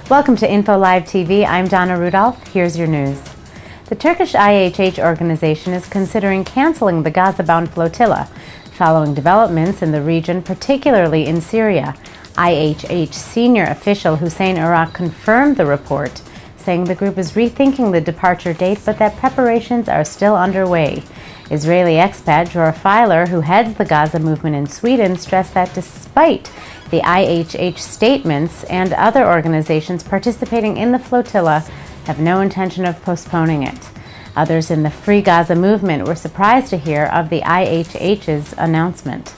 Welcome to Info Live TV. I'm Donna Rudolph. Here's your news. The Turkish IHH organization is considering canceling the Gaza-bound flotilla following developments in the region, particularly in Syria. IHH senior official Hussein Iraq confirmed the report, saying the group is rethinking the departure date, but that preparations are still underway. Israeli expat Dror Filer, who heads the Gaza movement in Sweden, stressed that despite the IHH statements and other organizations participating in the flotilla have no intention of postponing it. Others in the Free Gaza movement were surprised to hear of the IHH's announcement.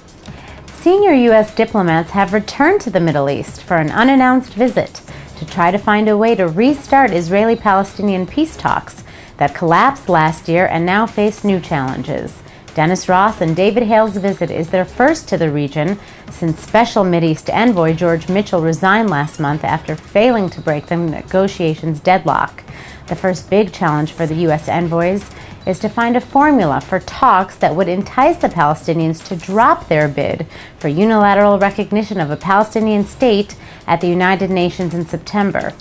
Senior U.S. diplomats have returned to the Middle East for an unannounced visit to try to find a way to restart Israeli-Palestinian peace talks that collapsed last year and now face new challenges. Dennis Ross and David Hale's visit is their first to the region since Special Mideast Envoy George Mitchell resigned last month after failing to break the negotiations deadlock. The first big challenge for the U.S. envoys is to find a formula for talks that would entice the Palestinians to drop their bid for unilateral recognition of a Palestinian state at the United Nations in September.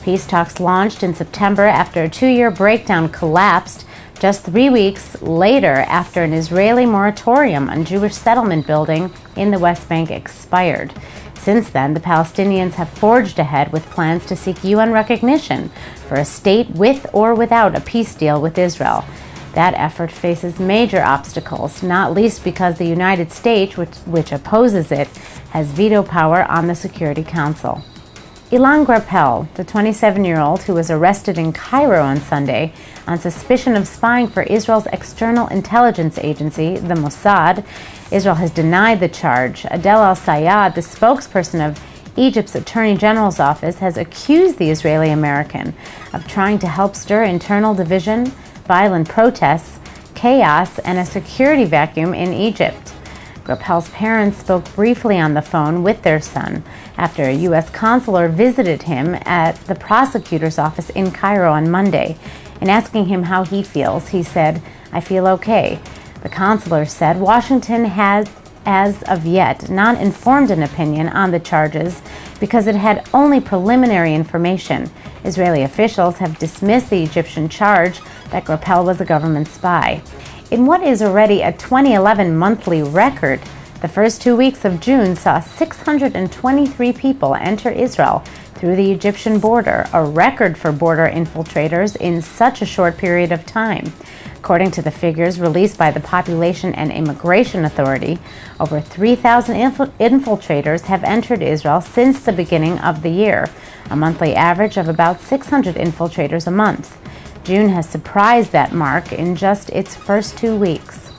Peace talks launched in September after a 2-year breakdown collapsed just 3 weeks later after an Israeli moratorium on Jewish settlement building in the West Bank expired. Since then, the Palestinians have forged ahead with plans to seek UN recognition for a state with or without a peace deal with Israel. That effort faces major obstacles, not least because the United States, which opposes it, has veto power on the Security Council. Ilan Grapel, the 27-year-old who was arrested in Cairo on Sunday on suspicion of spying for Israel's external intelligence agency, the Mossad. Israel has denied the charge. Adel al-Sayed, the spokesperson of Egypt's Attorney General's office, has accused the Israeli-American of trying to help stir internal division, violent protests, chaos, and a security vacuum in Egypt. Grapel's parents spoke briefly on the phone with their son after a U.S. consular visited him at the prosecutor's office in Cairo on Monday. In asking him how he feels, he said, "I feel okay." The consular said Washington has, as of yet, not informed an opinion on the charges because it had only preliminary information. Israeli officials have dismissed the Egyptian charge that Grapel was a government spy. In what is already a 2011 monthly record, the first 2 weeks of June saw 623 people enter Israel through the Egyptian border, a record for border infiltrators in such a short period of time. According to the figures released by the Population and Immigration Authority, over 3,000 infiltrators have entered Israel since the beginning of the year, a monthly average of about 600 infiltrators a month. June has surprised that mark in just its first 2 weeks.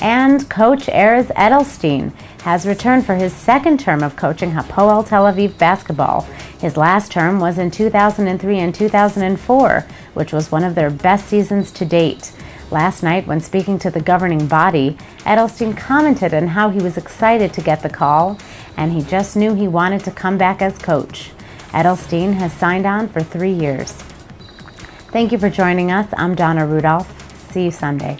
And coach Erez Edelstein has returned for his second term of coaching Hapoel Tel Aviv basketball. His last term was in 2003 and 2004, which was one of their best seasons to date. Last night, when speaking to the governing body, Edelstein commented on how he was excited to get the call, and he just knew he wanted to come back as coach. Edelstein has signed on for 3 years. Thank you for joining us. I'm Donna Rudolph. See you Sunday.